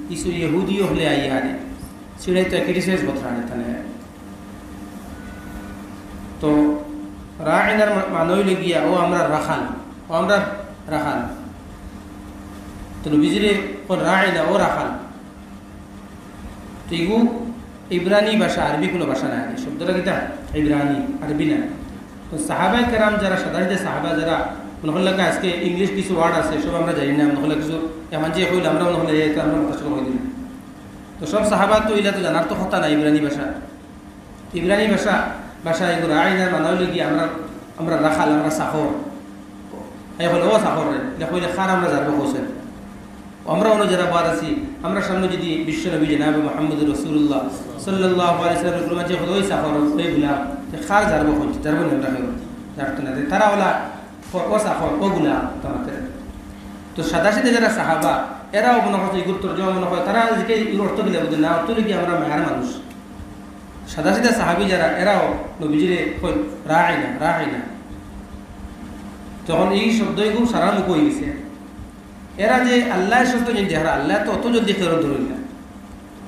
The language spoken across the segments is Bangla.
কিছু ইহুদিও হলে আইয়ারে সেটাই তো ক্রিটিসাইজ কথা আনে তাহলে তো রাইনার মানইলে গিয়া ও আমরা রাখাল তো নবীজিরে কোন রাইনা ও রাখাল তো এগু ইব্রানি ভাষা আরবি কোনো ভাষা না শব্দটা কিতা ইব্রানি আরবি না তো সাহাবায়ে কেরাম যারা সাধারণত সাহাবা যারা মনে হল আজকে ইংলিশ কিছু ওয়ার্ড আছে সব আমরা জানি না মনে হলে কিছু এমন যে হইল আমরা মনে হলে আমরা কথা হয়ে দিলাম তো সব সাহাবা তো ইলা তো জানার তো কথা না ইব্রানি ভাষা এগুলো আইনার মানাইলে গিয়ে আমরা রাখাল আমরা সাহর এই হলো ও সাহর এটা হইলে খার আমরা যাবো হোসেন আমরা অন্য যারা বাদ আছি আমরা সামনে যদি বিশ্ব নবী জনাবে মুহাম্মদ রাসূলুল্লাহ সাল্লাল্লাহু আলাইহি ওয়াসাল্লাম এর মাঝে ওই সাফর ওই গুলা খার যাবো আমরা হইব জানতে না তারা ওলা ও সাফর ও গুলা তোমাদের তো সাদাসিদে যারা সাহাবা এরাও মনে হয় এই গুরুত্ব জমা মনে হয় তারা আজকে এই অর্থ দিলে বুঝে না অর্থ কি আমরা মায়ার মানুষ সাদাসিদে সাহাবী যারা এরাও নবীজিরে কই রাইনা তখন এই শব্দগুলো সারা মুখ হয়ে গেছে এরা যে আল্লাহর শব্দ যে হারা আল্লাহ তো অত জলদি ফেরত ধরল না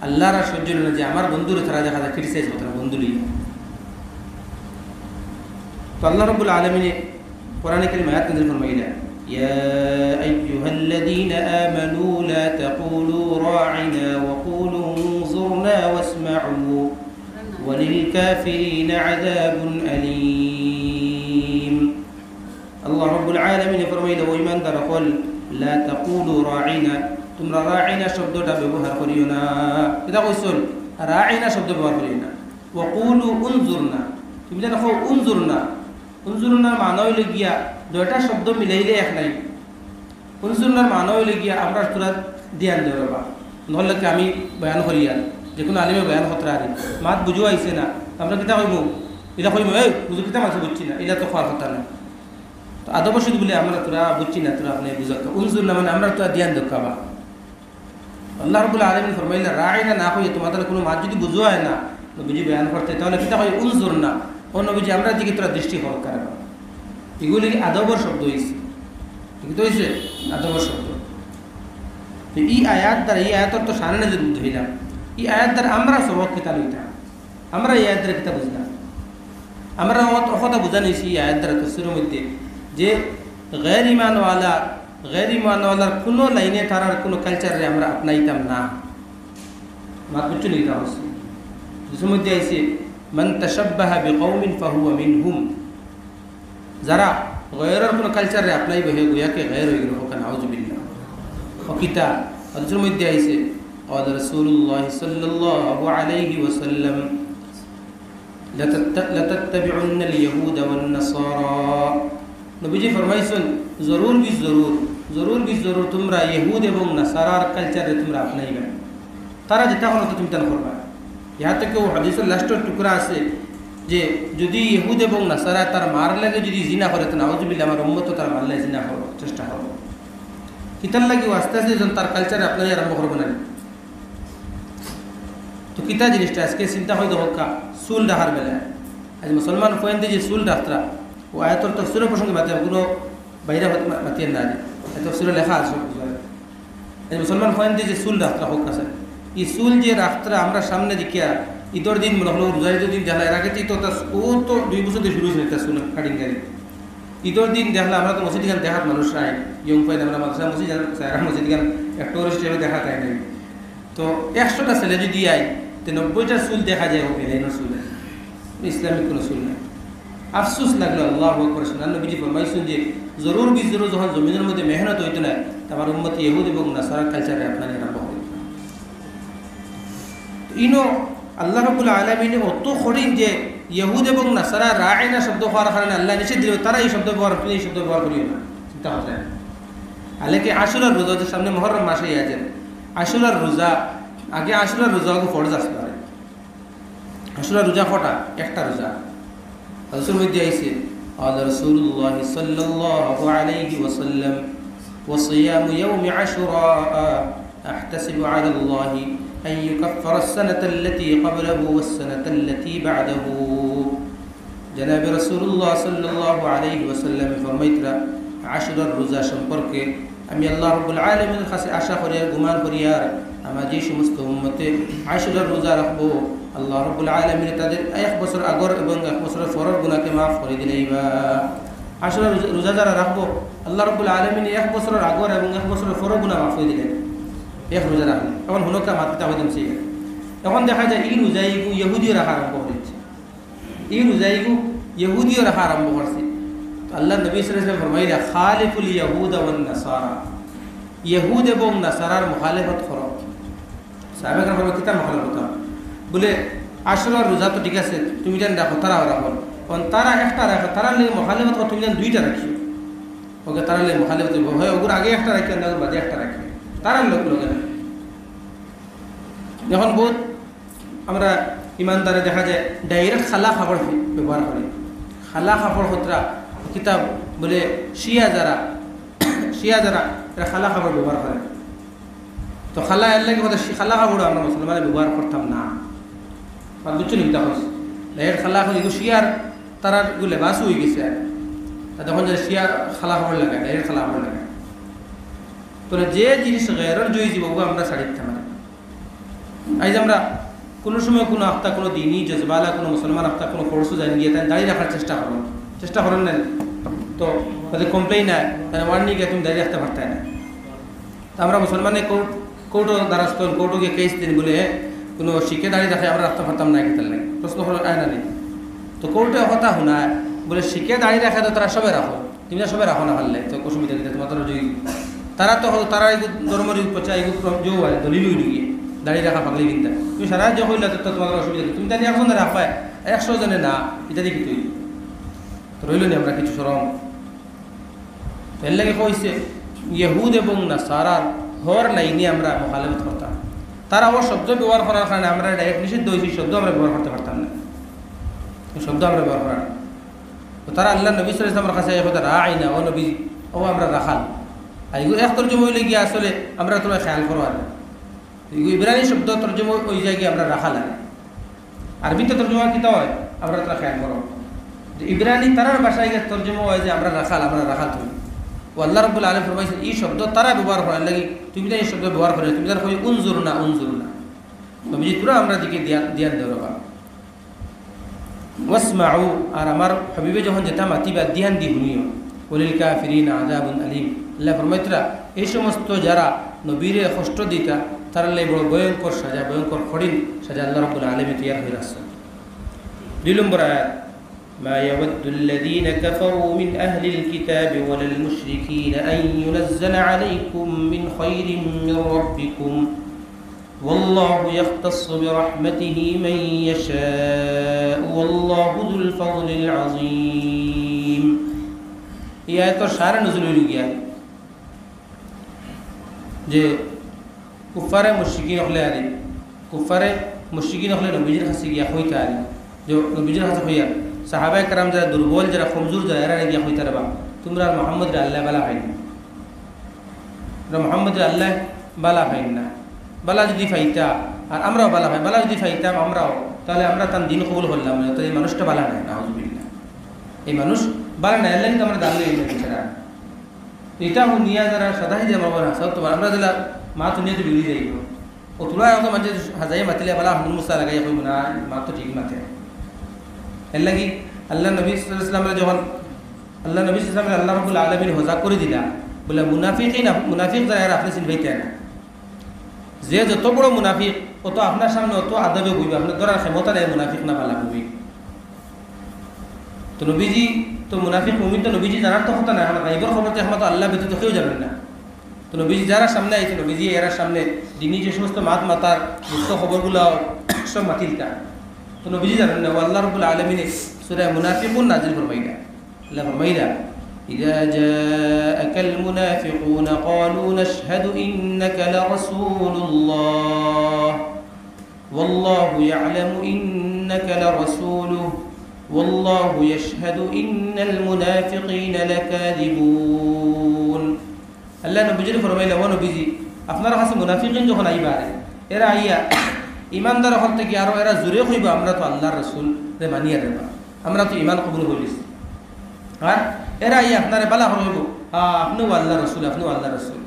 আল্লাহর আর সহ্য না যে আমার বন্ধুরে তারা দেখা যায় ক্রিটিসাইজ হতো না বন্ধু লিয়ে তো আল্লাহ রাব্বুল আলামিন কোরআনে কারীম আয়াত নাযিল ফরমাইলেন ইয়া আইয়ুহাল্লাযীনা আমানু লা তাকুলু রা'িনা ওয়া কুলু انظুরনা ওয়াসমা'ু ওয়ালিল কাফিরিনা আযাবুন আলীম আল্লাহ রাব্বুল আলামিন ফরমাইলেন ও ঈমানদার হল লা তাকুলু রা'িনা তোমরা রা'িনা শব্দটা ব্যবহার করিও না এটা কইছল রা'িনা শব্দ ব্যবহার করিও না ওয়া কুলু উনজুরনা তুমি যেন কও উনজুরনা মানে হইল গিয়া দুইটা শব্দ মিলাইলে এক নাই উনজুরনার মানে হইল গিয়া আমরা তোরা ধ্যান দেব বাবা নহলে কি আমি বয়ান করিয়া যে কোনো আলিমে বয়ান হতরা আরে মাত বুঝো আইছে না আমরা কিতা কইব এটা কইব এই বুঝো কিতা মাছ বুঝছি না এটা তো খাওয়ার কথা না তো আদবশিদ বলে আমরা তোরা বুঝছি না তোরা আপনি বুঝাতো উনজুরনা মানে আমরা তোরা ধ্যান দেখাবা আল্লাহ রাব্বুল আলামিন ফরমাইলেন রাইনা না কই তোমাদের কোনো মাত যদি বুঝো হয় না নবীজি বয়ান করতে তাহলে কিতা কই উনজুরনা ও নবীজি আমরা দিকে তোরা দৃষ্টি কর কারণ এগুলি কি আদবর শব্দ হইছে ঠিক তো হইছে আদবর শব্দ তো এই আয়াতের তো শানে নজর বুঝাইলাম এই আয়াত দ্বারা আমরা সবক কিতা লইতাম আমরা এই আয়াত দ্বারা কিতা বুঝলাম আমরা কথা বুঝা নিয়েছি এই আয়াত দ্বারা তফসিরের মধ্যে যে গैर ইমানওয়ালার কোনো লাইনে তারার কোনো কালচারে আমরা আপনাইতাম না মাত বুঝতে নিতে হচ্ছে যেসব মধ্যে আইছে মান তাশাব্বাহা বিকওমিন ফাহুয়া মিনহুম যারা গয়রের কোনো কালচারে আপনাইবে হে গুয়াকে গয়র হয়ে গেল হোকা নাউজুবিল্লাহ হকিতা যেসব মধ্যে আইছে قال رسول الله صلى الله عليه وسلم لتتبعن اليهود والنصارى নবীজি ফরমাইছেন জরুর বি জরুর তোমরা ইহুদ এবং নাসারার কালচারে তোমরা আপনাইবে তারা যেটা হলো তুমি তা করবা ইহা থেকে হাদিসের লাস্টের টুকরা আছে যে যদি ইহুদ এবং নাসারা তার মার লাগে যদি জিনা করে তো নাউজুবিল্লাহ আমার উম্মত তার মারলে জিনা করো চেষ্টা করো কিতার লাগে আস্তে আস্তে যখন তার কালচারে আপনারা আরম্ভ করবেন না তো কিতা জিনিসটা আজকে চিন্তা হয়তো হকা চুল রাখার বেলায় আজ মুসলমান ফয়েন্দি যে চুল রাখতরা ও আয়াতর তফসিরের প্রসঙ্গে মাতে কোনো বাইরে মাতিয়ে না তফসিরে লেখা আছে আজ মুসলমান ফয়েন্দি যে চুল রাখতরা হোক আছে এই চুল যে রাখতরা আমরা সামনে দেখিয়া ঈদের দিন মনে হলো রোজার দিন দেখলা এর আগে তো ও তো 2 বছর দিয়ে শুরু হয়েছে একটা চুল কাটিং গাড়ি ঈদের দিন দেখলা আমরা তো মসজিদ গান দেখাত মানুষ আই ইয়ং ফাইন আমরা মাদ্রাসা মসজিদ সারা মসজিদ গান একটা হিসেবে দেখা যায় নাই তো 100টা ছেলে যদি আই তো 90টা চুল দেখা যায় ও বেলাইনের চুল ইসলামিক কোনো চুল নাই আফসোস লাগলো আল্লাহু আকবার সুবহান নবীজি ফরমাইছেন যে জরুর বি জরুর যখন জমিনের মধ্যে মেহনত হইতো না তার উম্মত ইহুদ এবং নাসারা কালচারে আপনারা আরম্ভ হবে ইনো আল্লাহ রাব্বুল আলামিন অত কঠিন যে ইহুদ এবং নাসারা রাইনা শব্দ হওয়ার কারণে আল্লাহ নিষেধ দিল তারা এই শব্দ ব্যবহার করিও না চিন্তা করতে আলেকে আশুরার রোজার সামনে মুহররম মাসে আছেন আশুরার রোজা আগে আশুরার রোজা ফরজ আসতে পারে আশুরার রোজা কটা একটা রোজা হাদিসের মধ্যে আইছে قال رسول الله صلى الله عليه وسلم وصيام يوم عاشوراء احتسب على الله ان يكفر السنه التي قبله والسنه التي بعده جناب رسول الله صلى الله عليه وسلم فرميتরা আশুরার রোজা সম্পর্কে আমি আল্লাহ রাব্বুল আলামিনের কাছে আশা করি আর গুমান করি আর আমার যে সমস্ত উম্মতে আশুরার রোজা রাখবো আল্লাহ রাব্বুল আলামিন তাদের 1 বছর আগর এবং 1 বছরের পরের গুনাহকে মাফ করে দিলেইবা। আশুরার রোজা যারা রাখবো আল্লাহ রাব্বুল আলামিন 1 বছরের আগর এবং 1 বছরের পরের গুনাহ মাফ করে দিলেন এক রোজা রাখলে। এখন হুনকা মাতৃতা হইতাম সেই এখন দেখা যায় এই রোজাইগু ইহুদিও রাখা আরম্ভ করেছে, এই রোজাইগু ইহুদিও রাখা আরম্ভ করছে। আল্লাহ নবী সাল্লাল্লাহু আলাইহি ওয়াসাল্লাম ফরমাইলেন খালিফুল ইয়াহুদ ওয়ান নাসারা, ইহুদ এবং নাসারার মুখালিফত করো। সাহাবায়ে কেরাম কিতাব মুখালিফত বলে আশুরার রোজা তো ঠিক আছে তুমি জান রাখো তারা রাখো, কারণ তারা একটা রাখো তারা লাগে মুখালিফত তুমি জান দুইটা রাখিও ওকে তারা লাগে মুখালিফত হয় ওগুর আগে একটা রাখি না বাদে একটা রাখি তারা লোক লোকে। যখন বহুত আমরা ইমানদারে দেখা যায় ডাইরেক্ট খালা খাবার ব্যবহার করে, খালা খাবার হতরা কিতাব বলে শিয়া যারা এরা খালা খাবার ব্যবহার করে। তো খালা এর লাগে কথা খালা খাবার আমরা মুসলমানে ব্যবহার করতাম না বুঝছো নিতা হয়েছে ডাইরেক্ট খালা খাবার এগুলো শিয়ার তারা এগুলো লেবাস হয়ে গেছে আর তখন যে শিয়ার খালা খাবার লাগায় ডাইরেক্ট খালা খাবার লাগায়। তো যে জিনিস গেরর জয়ী জীবক আমরা ছাড়ি দিতাম না। আজ আমরা কোনো সময় কোনো আফতা কোনো দিনই জজবালা কোনো মুসলমান আফতা কোনো কোর্সও জানি গিয়ে তাই দাঁড়িয়ে রাখার চেষ্টা করেন না, তো তাদের কমপ্লেইন হয় তাহলে ওয়ার্নিং গিয়ে তুমি দাঁড়িয়ে রাখতে পারতে না। তো আমরা মুসলমানে কোর্টও দ্বারস্থ কোর্টও গিয়ে কেস দিন বলে কোনো শিখে দাঁড়িয়ে রাখে আমরা রাখতে পারতাম না খেতার লাগে প্রশ্ন হলো আয় না নেই। তো কোর্টে কথা শোনায় বলে শিখে দাঁড়িয়ে রাখে তো তারা সবাই রাখো তুমি সবাই রাখো না পারলে তো অসুবিধা দিতে তোমার তারা তো তারা এই ধর্মের পচা এগুলো জো হয় দলিল গিয়ে দাঁড়িয়ে রাখা পাগলি বিন্দা তুমি সারা রাজ্য হইলে তো তোমার অসুবিধা তুমি তাহলে 100 জনে রাখায় 100 জনে না এটা দেখি তুই তো রইল নি আমরা কিছু সরম। এর লাগে কইছে ইহুদ এবং নাসারার হর লাইনে আমরা মুখালিফত করতাম, তারা আমার শব্দ ব্যবহার করার কারণে আমরা ডাইরেক্ট নিষিদ্ধ হয়েছি শব্দ আমরা ব্যবহার করতে পারতাম না, শব্দ আমরা ব্যবহার করার। তো তারা আল্লাহ নবী সাল্লাল্লাহু আলাইহি ওয়াসাল্লামের কাছে কথা রাআইনা ও নবী ও আমরা রাখাল আর এগুলো এক তর্জমা হইলে গিয়ে আসলে আমরা তোমার খেয়াল করো আর ইব্রানি শব্দ তর্জমা ওই জায়গায় আমরা রাখাল আরবিতে তর্জমা কিতা হয় আমরা তোরা খেয়াল করো ইব্রানি তারার ভাষায় গিয়ে তর্জমা হয় যে আমরা রাখাল তুমি ও আল্লাহ রাব্বুল আলামিন ফরমাইছেন এই শব্দ তারা ব্যবহার করার লাগি তুমি তো এই শব্দ ব্যবহার করে তুমি তার কই উনজুরনা তুমি পুরো আমরা দিকে ধ্যান দেও বাবা ওয়াসমাউ আর আমার হাবিবে যখন যেটা মাতিবা ধ্যান দি শুনিও ওয়ালিল কাফিরিন আযাবুন আলীম। আল্লাহ ফরমাইতরা এই সমস্ত যারা নবীরে কষ্ট দিতা তার লাগি বড় ভয়ঙ্কর সাজা ভয়ঙ্কর কঠিন সাজা আল্লাহ রাব্বুল আলামিন তৈয়ার করে রাখছেন। 2 নম্বর আয়াত ما يود الذين كفروا من أهل الكتاب ولا المشركين أن ينزل عليكم من خير من ربكم والله يختص برحمته من يشاء والله ذو الفضل العظيم. এই আয়াতের সারা নজরুল হইল গিয়া যে কুফারে মুশরিকিন হলে নবীজির কাছে গিয়া হইতে আরে যে নবীজির কাছে হইয়া সাহাবায়ে কেরাম যারা দুর্বল যারা কমজোর যারা এরা গিয়া হইতে পারবা তোমরা মুহাম্মদ আল্লাহ বালা ভাই না মুহাম্মদ আল্লাহ বালা ভাই না বালা যদি ফাইতা আর আমরাও বালা ভাই বালা যদি ফাইতাম আমরাও তাহলে আমরা তার দিন কবুল করলাম না। তো এই মানুষটা বালা নাই নাউজুবিল্লাহ এই মানুষ বালা নাই আল্লাহ আমরা দাঁড়লে এই বিচারা এটা নিয়া যারা সাদা হিজা বাবা সব তোমার আমরা যারা মা তো নিয়ে তো বিলি যাইব ও তোলা এখন মাঝে হাজাই মাতিলে বালা আহমদ মুসা লাগাই কইব না মা তো ঠিক মাতে এর লাগি আল্লাহ নবী সাল্লাল্লাহু আলাইহি ওয়াসাল্লাম যখন আল্লাহ নবী সাল্লাল্লাহু আলাইহি ওয়াসাল্লাম আল্লাহ রাব্বুল আলামিন হজা করে দিলা বলে মুনাফিক যারা আপনি চিনবাইতে না যে যত বড় মুনাফিক অত আপনার সামনে অত আদবে বইবে আপনার ধরার ক্ষমতা নেই মুনাফিক না পালা বইবে। তো নবীজি তো মুনাফিক মুমিন তো নবীজি জানার তো কথা না এখন গায়বের খবর তো এখন তো আল্লাহ ব্যতীত কেউ জানেন না। তো নবীজি যারা সামনে আইছে নবীজি এরা সামনে দিনী যে সমস্ত মাতার গুপ্ত খবরগুলো সব মাতিলতা তো নবীজি জানেন না। আল্লাহ রাব্বুল আলামিন সূরা মুনাফিকুন নাযিল ফরমাইলা আল্লাহ ফরমাইলা إذا جاءك المنافقون قالوا نشهد إنك لرسول الله والله يعلم إنك لرسوله والله يشهد إن المنافقين لكاذبون. الله نبيجي فرمايلا ونبيجي আপনারা কাছে মুনাফিকিন যখন আইবা এরা আইয়া ইমানদার হল থেকে আরো এরা জোরে কইবা আমরা তো আল্লাহর রাসূল রে মানিয়া দেবা আমরা তো ঈমান কবুল করিস আর এরা আইয়া আপনারে বালা হইব আপনিও আল্লাহ রসুল, আপনিও আল্লাহ রসুল।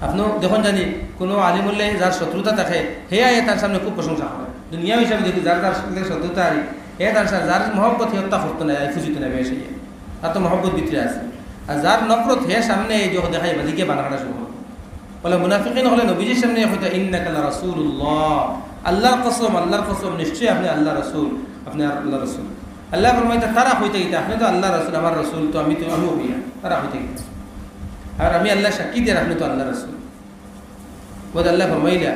আপনিও যখন জানি কোনো আলিমুল্লাহ যার শত্রুতা থাকে হে আয়ে তার সামনে খুব প্রশংসা করে। দুনিয়া হিসাবে দেখি যার যার সামনে শত্রুতা আরি হে তার সাথে যার মহব্বত হে হত্যা করতো না, ফুজিত না বেশি, তার তো মহব্বত ভিতরে আছে। আর যার নফরত হে সামনে এই যে দেখাই বাদিকে বানাটা শুরু হবে। বলে মুনাফিকিন হলে নবীজির সামনে হয়তো ইন্নাকা রাসূলুল্লাহ, আল্লাহর কসম নিশ্চয়ই আপনি আল্লাহ রসুল, আপনি আল্লাহ রসুল। আল্লাহ ফরমাইতে তারা হইতে গিয়ে আপনি তো আল্লাহ রসুল, আমার রসুল তো আমিও হইয়া, তারা হইতে গিয়ে আর আমি আল্লাহ সাক্ষী দিয়ে আপনি তো আল্লাহ রসুল। বলে আল্লাহ ফরমাইলা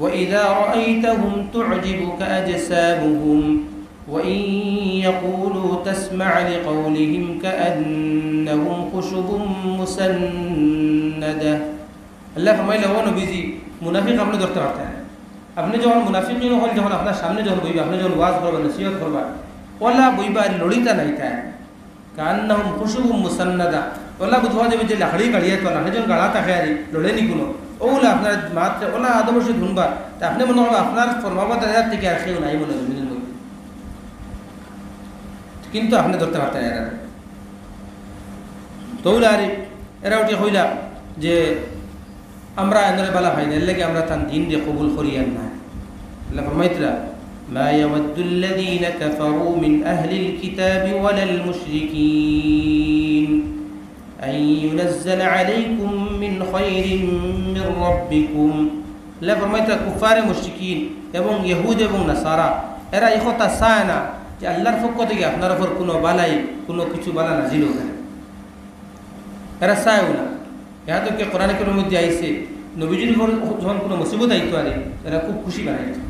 وَإِذَا رَأَيْتَهُمْ تُعْجِبُكَ أَجْسَامُهُمْ وَإِنْ يَقُولُوا تَسْمَعْ لِقَوْلِهِمْ كَأَنَّهُمْ خُشُبٌ مُسَنَّدَةٌ। আল্লাহ ফরমাইলা ও নবীজি মুনাফিক আপনি ধরতে পারতেন। আপনি যখন মুনাফিকিন হল, যখন আপনার সামনে যখন বইবা, আপনি যখন ওয়াজ করবা, নসিহত করবা, ওলা বইবা লড়িতা নাই তাই কান্নাহুম খুশুবুম মুসান্নাদা, ওলা বুঝবা যাবে যে লাকড়ি গাড়িয়ে তো লাকড়ি যখন গাড়া থাকে আর লড়েনি কোনো ওলা আপনার মাত্র ওলা আদবর্ষে ধুনবা, তা আপনি মনে হবে আপনার ফরমাবাদ হাজার থেকে আর কেউ নাই মনে জমিনের মধ্যে, কিন্তু আপনি ধরতে পারতেন এরা তৌলা আরে এরা উঠে হইলা যে আমরা এনরে বালা ভাই না, এর লাগে আমরা তার দিন দিয়ে কবুল করিয়ান না। আল্লাহ ফরমাইতরা মা ইয়াওয়াদ্দুল্লাযীনা কাফারু মিন আহলিল কিতাবি ওয়ালাল মুশরিকিন আন ইউনাজ্জালা আলাইকুম মিন খায়রিন মির রাব্বিকুম। আল্লাহ ফরমাইতরা কুফারে মুশরিকিন এবং ইহুদ এবং নাসারা এরা এই কথা চায় না যে আল্লাহর পক্ষ থেকে আপনার উপর কোনো বালাই কোনো কিছু বালা নাজিল হোক, এরা চায়ও না। यहाँ तो क्या कुरान के मध्य आइसे नबीजी যখন কোনো মুসিবত আইতো আরে এরা খুব খুশি বানাইতো।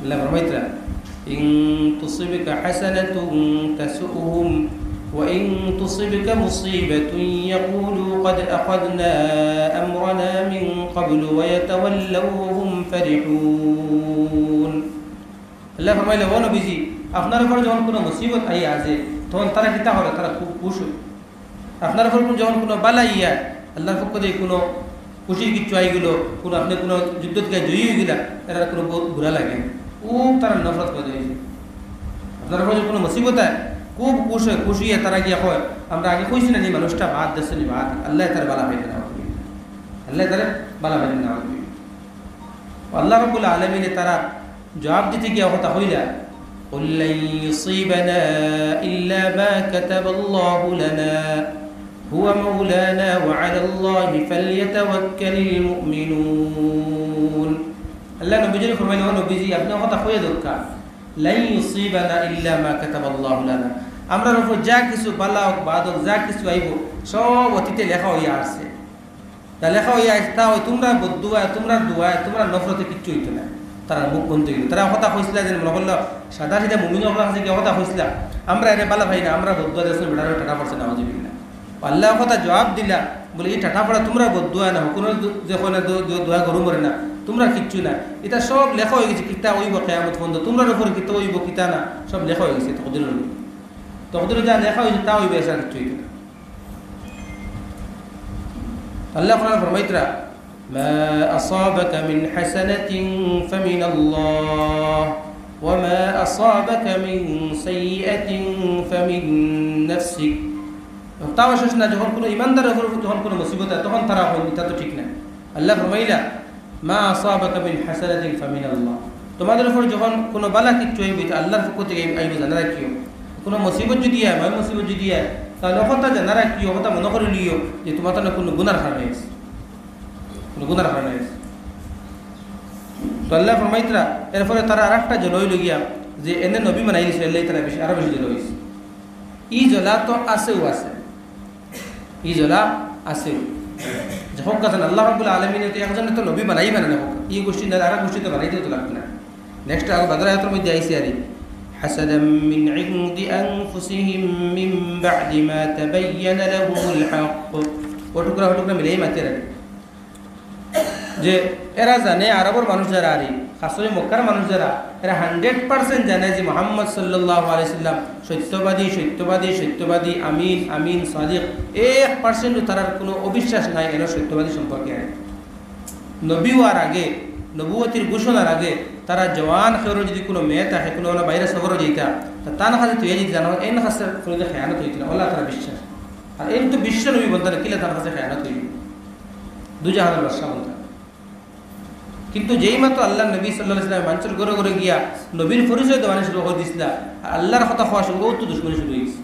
আল্লাহ ফরমাইতরা ইন তুসিবকা হাসানাতুন তাসুহুম ওয়া ইন তুসিবকা মুসিবাতুন ইয়াকুলু ক্বাদ আখাযনা আমরানা মিন ক্বাবলু ওয়া ইয়াতাওয়াল্লাউ ওয়া হুম ফারিহুন। আল্লাহ ফরমাইলা ও নবীজি আপনার উপর যখন কোনো মুসিবত আই আসে তখন তারা কিতা করে, তারা খুব খুশি। আপনার উপর যখন কোনো বালা ইয়া আল্লাহর পক্ষ থেকে কোনো খুশির কিচ্ছু আইগুলো, কোনো আপনি কোনো যুদ্ধ থেকে জয়ী হয়ে গেলা, এরা কোনো বুড়া লাগে খুব তারা নফরত করে দিয়েছে। আপনার উপর কোনো মুসিবত হয় খুব খুশি হয়, তারা গিয়া হয় আমরা আগে কইছি না নি মানুষটা বাদ দেশে নি বাদ, আল্লাহ তার বালা ভাই না, আল্লাহ তার বালা ভাই না। আল্লাহ রাব্বুল আলামিনে তারা জবাব দিতে গিয়া কথা হইলা قل لن يصيبنا إلا ما كتب الله لنا هو مولانا وعلى الله فليتوكل المؤمنون। আল্লাহ নবীজি ফরমাইলেন ও নবীজি আপনি কথা কইয়া দরকার লাই ইউসিবানা ইল্লা মা কাতাবাল্লাহু লানা, আমরার উপর যা কিছু বালা হোক বাদ হোক যা কিছু আইব সব অতীতে লেখা হইয়া আছে। তা লেখা হইয়া আছে তা তোমরা বদদুয়া তোমরা দোয়া তোমরা নফরতে কিচ্ছু হইতো না। তারা মুখ বন্ধ হইল, তারা কথা কইছিল যে মনে করল সাদা সিধা মুমিন কাছে কি কথা কইছিল আমরা এর বালা ভাই না, আমরা বদদুয়া দেশ বেড়ার টাকা পড়ছে না হজিবি না। আল্লাহ কথা জবাব দিলা বলে এই টাকা পড়া তোমরা বদদুয়া না, কোনো যখন দোয়া গরু মরে না, তোমরা কিচ্ছু না, এটা সব লেখা হয়ে গেছে কিতা হইব কিয়ামত পর্যন্ত, তোমরা উপর কিতা হইব কিতা না সব লেখা হয়ে গেছে। তকদিরে যা লেখা হয়েছে তা হইবে, এসা কিচ্ছু হইবে না। আল্লাহ কোরআন ফরমাইতরা মা আসাবাকা মিন হাসানাতিন ফামিন আল্লাহ ওয়া মা আসাবাকা মিন সাইয়্যাতিন ফামিন নাফসিক। তাও শেষ না, যখন কোনো ইমানদারের উপর যখন কোনো মুসিবত হয় তখন তারা হয় এটা তো ঠিক না। আল্লাহ ফরমাইলা মা আসাবাকা মিন হাসানাতিন ফামিন আল্লাহ, তোমাদের উপর যখন কোনো বালা কিচ্ছু হইবে আল্লাহর পক্ষ থেকে আইবে জানা রাখিও। কোনো মুসিবত যদি হয় ভয় মুসিবত যদি হয় তাহলে কথা জানা রাখিও, কথা মনে করে লিও যে তোমার তো কোনো গুনার কারণে হয়েছে, কোনো গুনার কারণে হয়েছে। তো আল্লাহ ফরমাইতরা এরপরে তারা আর একটা জল হইল গিয়া যে এনে নবী মানাই দিছে, আল্লাহ তারা বেশি আরো বেশি জল হয়েছে। ই জলা তো আছেও আছে, ই জলা আছেও যে হোক কথা আল্লাহ রাব্বুল আলামিন একজনে তো নবী বানাই বানানো হোক, এই গোষ্ঠী না আর গোষ্ঠী তো বানাইতেও তো লাগবে না। নেক্সট আর বাদর আয়াতের মধ্যে আইসি আরে হাসাদাম মিন ইনদি আনফুসিহিম মিন বা'দি মা তাবায়্যানা লাহুমুল হক। ওটুকরা মিলেই মাতে রাখে যে এরা জানে আরবের মানুষ যারা আরে খাসরে মক্কার মানুষ যারা এরা 100% জানে যে মুহাম্মদ সাল্লাল্লাহু আলাইহি সাল্লাম সত্যবাদী আমিন সাদিক। 1% তার কোনো অবিশ্বাস নাই এর সত্যবাদী সম্পর্কে। নবী হওয়ার আগে নবুয়তির ঘোষণার আগে তারা জওয়ান খের যদি কোনো মেয়ে থাকে কোনো বাইরে সফরে যেতা তা না খাতে তুই যদি জানো এই না খাসে কোনো খেয়ানত হইতো না, আল্লাহ তারা বিশ্বাস। আর এই তো বিশ্ব নবী বলতেন কিলে তার কাছে খেয়ানত হইল দুজাহানের বাদশা বলতেন। কিন্তু যেই মাত্র আল্লাহ নবী সাল্লাল্লাহু আলাইহি ওয়াসাল্লাম মানুষের ঘরে ঘরে গিয়া নবীর পরিচয় দেওয়া শুরু করে দিছিল, আল্লাহর কথা হওয়া সঙ্গে তো দুশ্মনী শুরু হয়েছে।